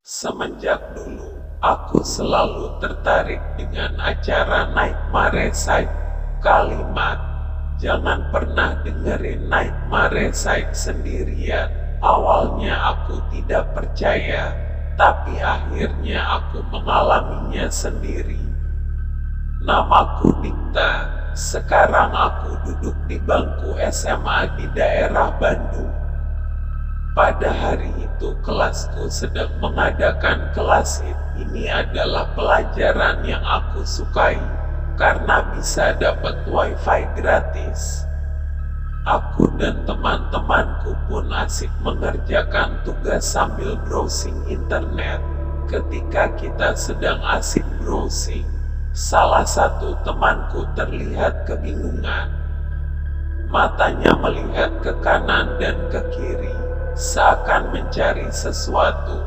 Semenjak dulu, aku selalu tertarik dengan acara Nightmare Side. Kalimat, "Jangan pernah dengerin Nightmare Side sendirian." Awalnya aku tidak percaya, tapi akhirnya aku mengalaminya sendiri. Namaku Dikta. Sekarang aku duduk di bangku SMA di daerah Bandung. Pada hari itu kelasku sedang mengadakan kelas IT. Ini adalah pelajaran yang aku sukai, karena bisa dapat wifi gratis. Aku dan teman-temanku pun asik mengerjakan tugas sambil browsing internet. Ketika kita sedang asik browsing, salah satu temanku terlihat kebingungan. Matanya melihat ke kanan dan ke kiri, seakan mencari sesuatu.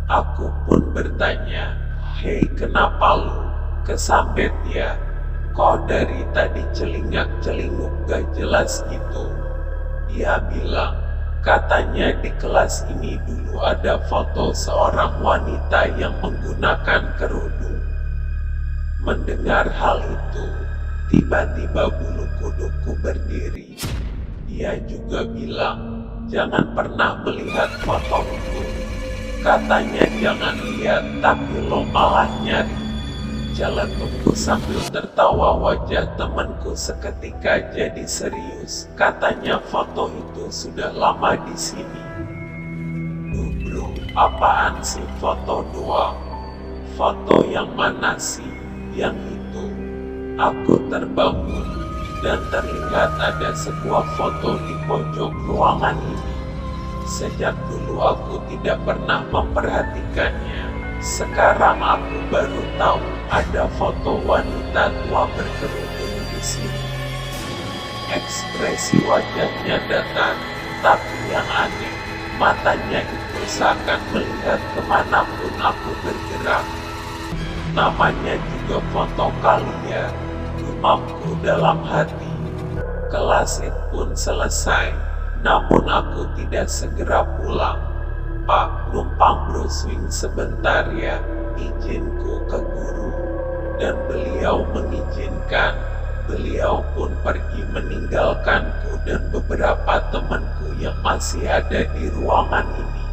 Aku pun bertanya, "Hei, kenapa lu kesambet ya? Kok dari tadi celingak-celinguk gak jelas gitu?" Dia bilang, "Katanya di kelas ini dulu ada foto seorang wanita yang menggunakan kerudung." Mendengar hal itu, tiba-tiba bulu kudukku berdiri. Dia juga bilang, "Jangan pernah melihat foto itu. Katanya jangan lihat, tapi lo malah nyari." Jalanku sambil tertawa. Wajah temanku seketika jadi serius. Katanya foto itu sudah lama di sini. "Duh bro, apaan sih foto doang? Foto yang mana sih?" "Yang itu." Aku terbangun dan terlihat ada sebuah foto di pojok ruangan ini. Sejak dulu aku tidak pernah memperhatikannya. Sekarang aku baru tahu ada foto wanita tua berkerudung di sini. Ekspresi wajahnya datar, tapi yang aneh, matanya itu seakan melihat kemanapun aku bergerak. "Namanya juga foto kali ya," gumamku dalam hati. Kelas itu pun selesai, namun aku tidak segera pulang. "Pak, numpang browsing sebentar ya, izinku ke guru." Dan beliau mengizinkan. Beliau pun pergi meninggalkanku dan beberapa temanku yang masih ada di ruangan ini.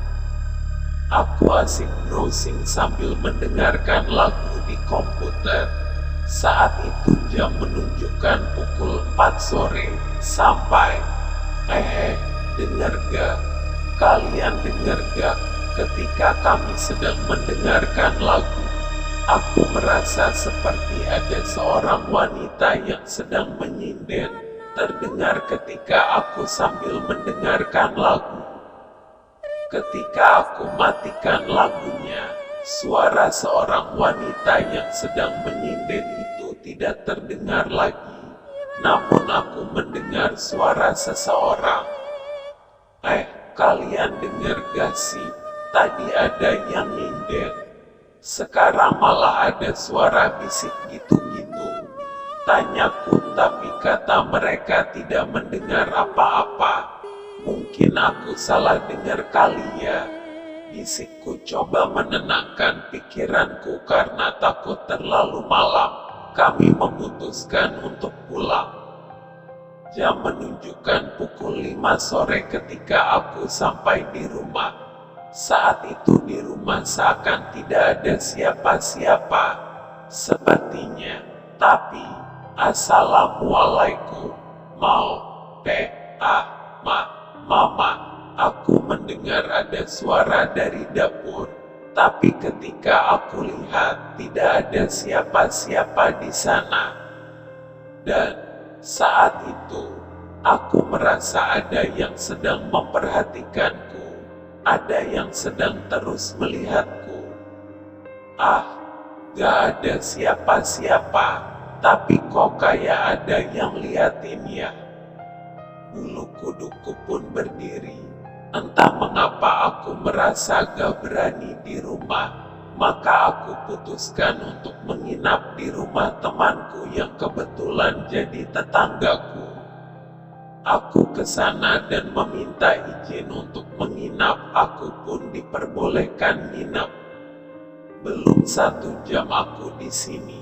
Aku asik browsing sambil mendengarkan lagu di komputer. Saat itu jam menunjukkan pukul 4 sore. Sampai, dengar gak? Kalian dengar gak? Ketika kami sedang mendengarkan lagu, aku merasa seperti ada seorang wanita yang sedang menyindir. Terdengar ketika aku sambil mendengarkan lagu. Ketika aku matikan lagunya, suara seorang wanita yang sedang menyindir itu tidak terdengar lagi. Namun aku mendengar suara seseorang. Kalian dengar gak sih? Tadi ada yang nyindir. Sekarang malah ada suara bisik gitu-gitu. Tanyaku, tapi kata mereka tidak mendengar apa-apa. Mungkin aku salah dengar kali ya. Bisikku coba menenangkan pikiranku karena takut terlalu malam. Kami memutuskan untuk pulang. Jam menunjukkan pukul 5 sore ketika aku sampai di rumah. Saat itu di rumah seakan tidak ada siapa-siapa. Sepertinya. Tapi, "Assalamualaikum. Mama." Aku mendengar ada suara dari dapur. Tapi ketika aku lihat, tidak ada siapa-siapa di sana. Dan saat itu, aku merasa ada yang sedang memperhatikanku. Ada yang sedang terus melihatku. Gak ada siapa-siapa. Tapi kok kayak ada yang liatin ya. Bulu kudukku pun berdiri. Entah mengapa aku merasa gak berani di rumah. Maka aku putuskan untuk menginap di rumah temanku yang kebetulan jadi tetanggaku. Aku ke sana dan meminta izin untuk menginap. Aku pun diperbolehkan nginap. Belum 1 jam aku di sini.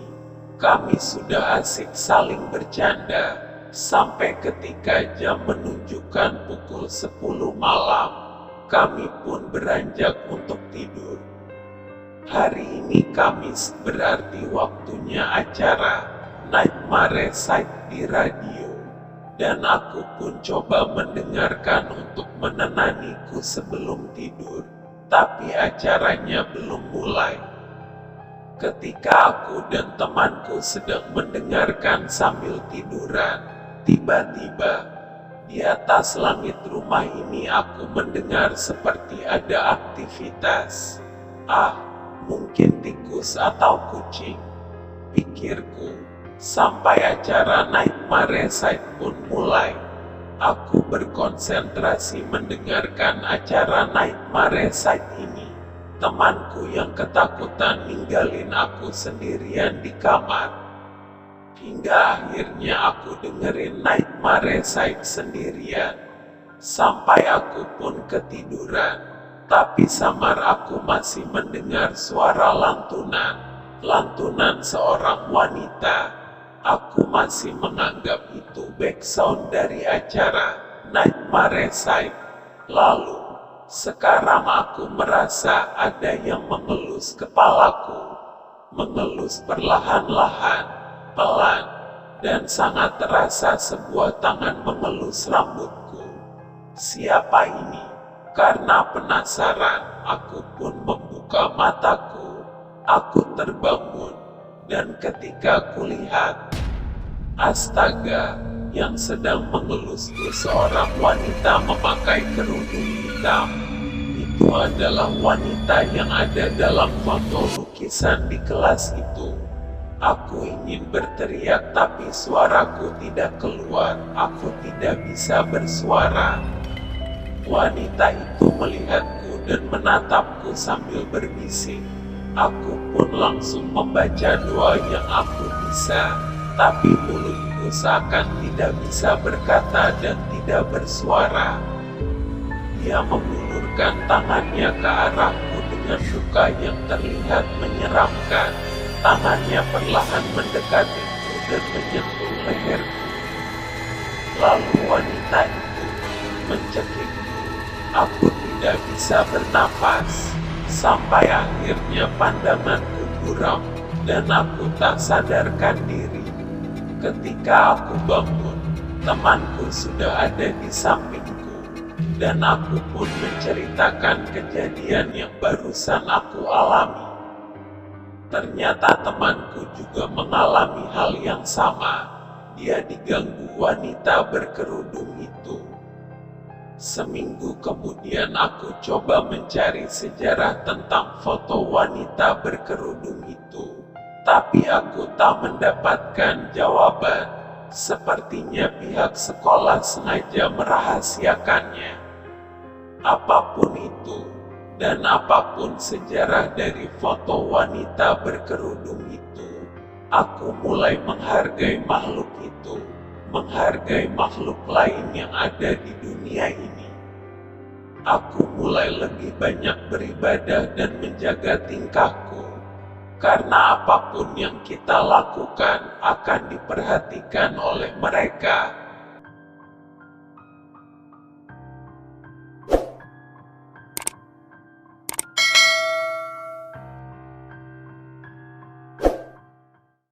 Kami sudah asik saling bercanda, sampai ketika jam menunjukkan pukul 10 malam, kami pun beranjak untuk tidur. Hari ini Kamis, berarti waktunya acara Nightmare Site di radio. Dan aku pun coba mendengarkan untuk menenaniku sebelum tidur, tapi acaranya belum mulai. Ketika aku dan temanku sedang mendengarkan sambil tiduran, tiba-tiba di atas langit rumah ini aku mendengar seperti ada aktivitas. Mungkin tikus atau kucing, pikirku. Sampai acara Nightmare Site pun mulai. Aku berkonsentrasi mendengarkan acara Nightmare Site ini. Temanku yang ketakutan ninggalin aku sendirian di kamar. Hingga akhirnya aku dengerin Nightmare Site sendirian. Sampai aku pun ketiduran. Tapi samar aku masih mendengar suara lantunan seorang wanita. Aku masih menganggap itu background dari acara Nightmare Site. Lalu, sekarang aku merasa ada yang mengelus kepalaku. Mengelus perlahan-lahan, pelan, dan sangat terasa sebuah tangan mengelus rambutku. Siapa ini? Karena penasaran, aku pun membuka mataku. Aku terbangun, dan ketika kulihat, astaga, yang sedang mengelusku seorang wanita memakai kerudung hitam. Itu adalah wanita yang ada dalam foto lukisan di kelas itu. Aku ingin berteriak tapi suaraku tidak keluar. Aku tidak bisa bersuara. Wanita itu melihatku dan menatapku sambil berbisik. Aku pun langsung membaca doa yang aku bisa, tapi mulutku seakan tidak bisa berkata dan tidak bersuara. Dia mengulurkan tangannya ke arahku dengan luka yang terlihat menyeramkan. Tangannya perlahan mendekatiku dan menyentuh leherku. Lalu wanita itu mencekikku. Aku tidak bisa bernafas. Sampai akhirnya pandanganku buram dan aku tak sadarkan diri. Ketika aku bangun, temanku sudah ada di sampingku, dan aku pun menceritakan kejadian yang barusan aku alami. Ternyata temanku juga mengalami hal yang sama. Dia diganggu wanita berkerudung itu. Seminggu kemudian aku coba mencari sejarah tentang foto wanita berkerudung itu. Tapi aku tak mendapatkan jawaban. Sepertinya pihak sekolah sengaja merahasiakannya. Apapun itu, dan apapun sejarah dari foto wanita berkerudung itu, aku mulai menghargai makhluk itu. Menghargai makhluk lain yang ada di dunia ini. Aku mulai lebih banyak beribadah dan menjaga tingkahku, karena apapun yang kita lakukan akan diperhatikan oleh mereka.